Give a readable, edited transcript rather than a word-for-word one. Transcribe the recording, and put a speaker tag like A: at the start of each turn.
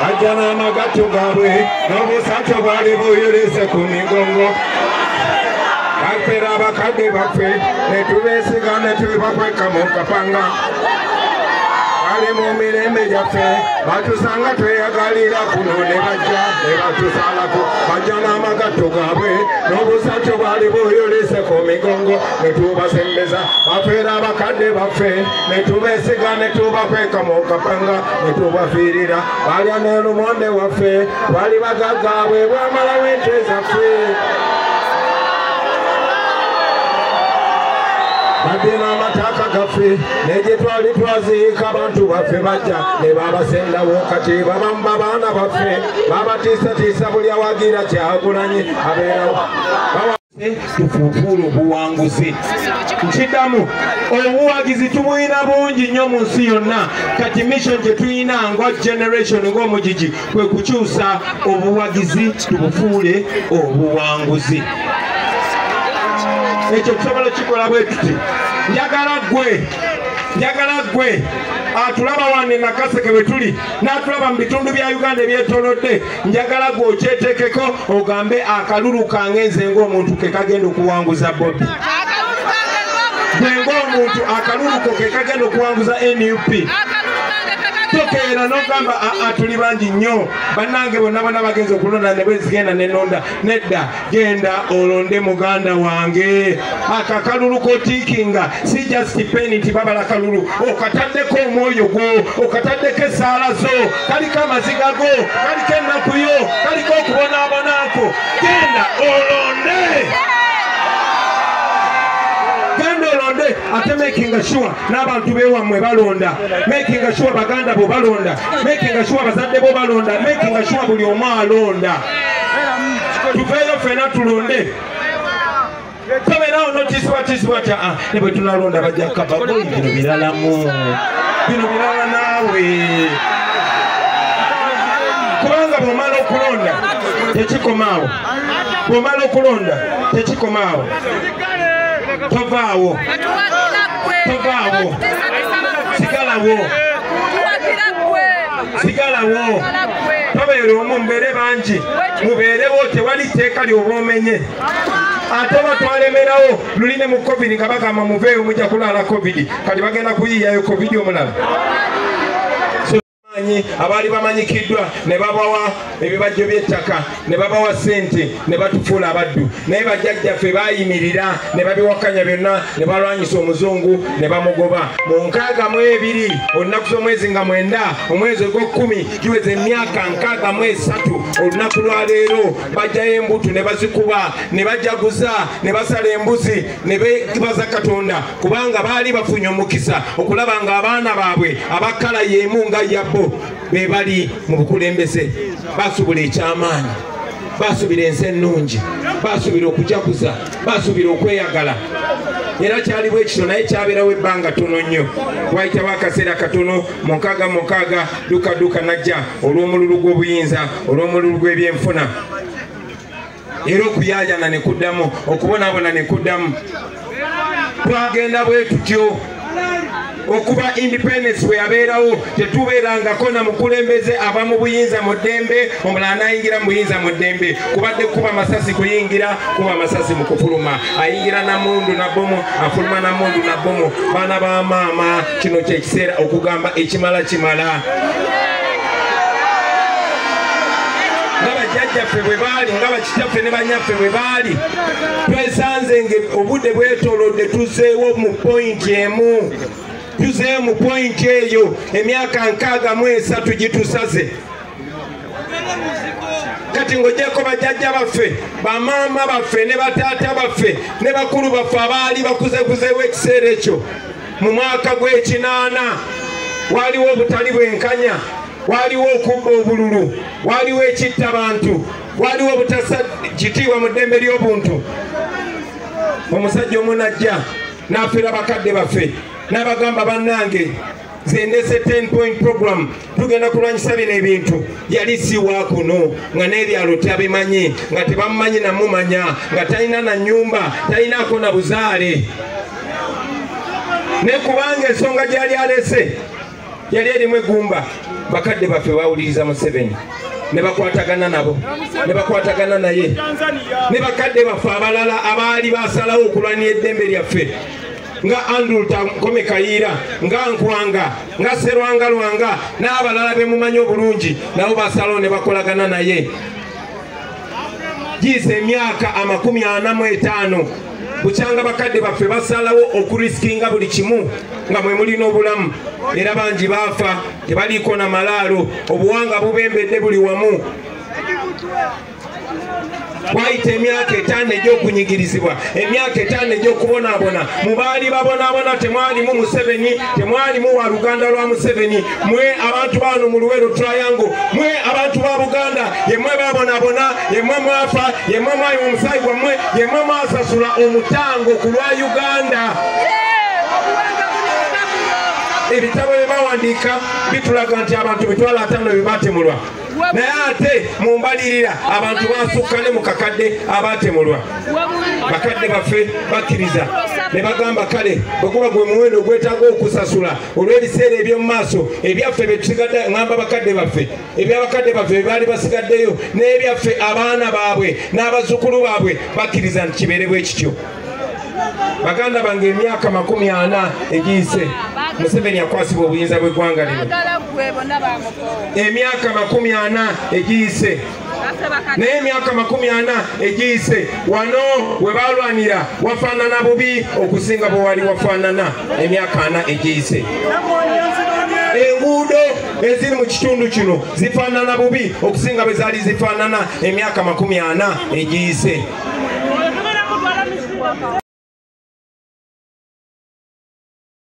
A: bajja n'amagatto gaabwe n'obusato bwali buyulise ku migongo bafera abakadde baffe ne tubeesiga ne tubakweka mu kapanga bali mu mirembe gyaffe batusanga tweyagalira kuno ne bajja ne batusaalako bajja n'amagatto gaabwe n'obusato bwali buyulise ku migongo ne tubasembeza bafera abakadde baffe ne tubeesiga ne tubakweka mu kapanga ne tubafiirira balya ne lumonde waffe bali bagaggaabwe bwamalawo ente zaffe badina amataka gaffe neje twali twaziika abantu baffe bajja ne babasendawo kati babamba baana baffe babatiisatiisa buli awagira Kyagulanyi abeerawo tufuufuula obuwanguzi nkiddamu obuwagizi tubulina bungi nnyo mu nsi yonna kati mission gye tulina nga generation ng'omugigi kwe kukyusa obuwagizi tubufuule obuwanguzi ekyo tusobola kikola bwe tuti njagala gwe atulaba wane Nakaseke bwe tuli n'atulaba mu bitundu bya Uganda ebyetoolodde njagala gwe okyeteekeko ogambe akalulu kange nze ng'omuntu ke kagenda okuwanguza Bobi gwe ng'omuntu akaluluko ke kagenda okuwanguza NUP tokeera n'ogamba tuli bangi nnyo bannange bonna bagenza okulonda ne bwezigenda nenonda nedda genda olonde muganda wange akakalulu kotiikinga si just pen nti babala kalulu okataddeko omwoyo gwo okataddeko essaala zo kaliko amaziga go kaliko ennaku yo kaliko okubonaabonako genda olonde ate making sure n'abantu bewammwe balonda making sure baganda bo balonda making sure bazadde bo balonda making sure buli omu alonda tuveeyo ffena tulonde tobeerawo notisibwa tya ne bwe tunalonda bajja kaba bino biralamu bino birala naawe kubanga bw'omala okulonda tekikomaawo bw'omala okulonda tekikomaawo tovaawo sigalawo tobeere omu mubeere bangi mubeerewo tewali tteeka ly'obwomenye ate oba twalemerawo luline mu covid nga bagamba muveeyo mujja kulaala covid kati bagenda kuyiyayo covid omulala abaali bamanyikiddwa ne babawa ebibajjo by'ettaka ne babawa ssente ne batufuula abaddu naye bajjajjaffe baayimirira ne babiwakanya byonna ne balwanyisa omuzungu ne bamugoba mu 62 olunaku z'omwezi nga 9 omwezi ogw'okumi giweza emyaka 63 olunaku lwa leero bajjayo embutu ne bazikuba ne bajaguza ne basala embuzi ne beebaza Katonda kubanga baali bafunye omukisa okulaba ng'abaana baabwe abakkala y'emu nga yabbo be bali mu bukulembeze basubula ekyamaanyi basubira ensi ennungi basubira okujaguza basubira okweyagala era kyali bwe kityo naye kyabeerawo ebbanga ttono nnyo wayitawo akaseera katono mu 66 dukaduka najja olw'omululu gw'obuyinza olw'omululu gw'ebyenfuna era okuyaayana ne kuddamu okubonaabona ne kuddamu twagenda bwe tutyo okuba independence bwe yabeerawo tetubeerangako na mukulembeze ava mu buyinza mu ddembe omulala n'ayingira mu buyinza mu ddembe kubadde kuba masasi kuyingira kuba masasi mu kufuluma ayingira namundu nabbomu afuluma namundu nabbomu baana ba maama kino kyekiseera okugamba ekimala kimala nga bajjajjaffe bwe baali nga bakitaffe ne banyaffe bwe baali twesanze nge obudde bwetoolodde tuzeewo mu pointi emu tuzeewo mu pointi eyo emyaka 63 gitusaze kati ng'ogyeko bajjajja baffe bamaama baffe ne bataata baffe ne bakulu baffe abaali bakuzeekuzeewo ekiseera ekyo mu mwaka gw'ekinaana waaliwo obutali bwenkanya waliwo okubba obululu waliwo ekitta bantu waliwo obutassa kitiibwa mu ddembe ly'obuntu omusajja omu najja n'afiira bakadde baffe n'abagamba bannange nze ndese 10-point program tugenda kulwanyisa bino ebintu yali siwa kuno nga n'ebyalo tabimanyi nga tebamumanyi namumanya nga talina na nnyumba talinaako na buzaale ne kubanga ensonga gyali alese yali erimu egumba bakadde baffe bawuliriza Museveni ne bakwatagana nabo ne bakwatagana naye ne bakadde baffe abalala abaali basalawo okulwanira eddembe lyaffe nga Andrew Tankome Kayiira nga Nkwanga nga Serwanga Lwanga n'abalala bemumanyi obulungi nabo basalawo ne bakolagana naye giyise emyaka 45 bukyanga bakadde baffe basalawo okuriskinga buli kimu nga mwe mulina obulamu era bangi baafa tebaliiko na malaalo obuwanga bubembedde buli wamu wayita emyaka 5 egy'okunyigirizibwa emyaka 5 egy'okubonaabona mubaali babonaabona temwalimu Museveni temwalimu wa Luganda lwa Museveni mwe abantu bano mu Luwero Triangle mwe abantu ba Buganda yemwe babonaabona yemwe mwafa yemwe mwayi omusaayi gwammwe yemwe mwasasula omutango ku lwa Uganda. Ebitabo bye bawandiika bitulaga nti abantu 5,000 be baatemulwa naye ate mumbalirira abantu basukka ne mu kakadde abaatemulwa. Bakadde baffe bakkiriza ne bagamba kale bwekuba gwe muwendo gwetaaga okusasula olw'ebiseera eby'omu maaso ebyaffe bye tusigadde ngamba bakadde baffe ebyabakadde baffe baali basigaddeyo n'ebyaffe abaana baabwe n'abazzukulu baabwe bakkiriza nti kibeere bwe kityo. Baganda bange emyaka 40 egiyise Museveni akwasibwa obuyinza bw'eggwanga lino emyaka 40 egiyise naye emyaka 40 egiyise wano we balwanira wafaanana bubi okusinga bwe wali wafaanana emyaka 4 egiyise. Enguudo eziri mu kitundu kino zifaanana bubi okusinga bwe zaali zifaanana emyaka 40 egiyise.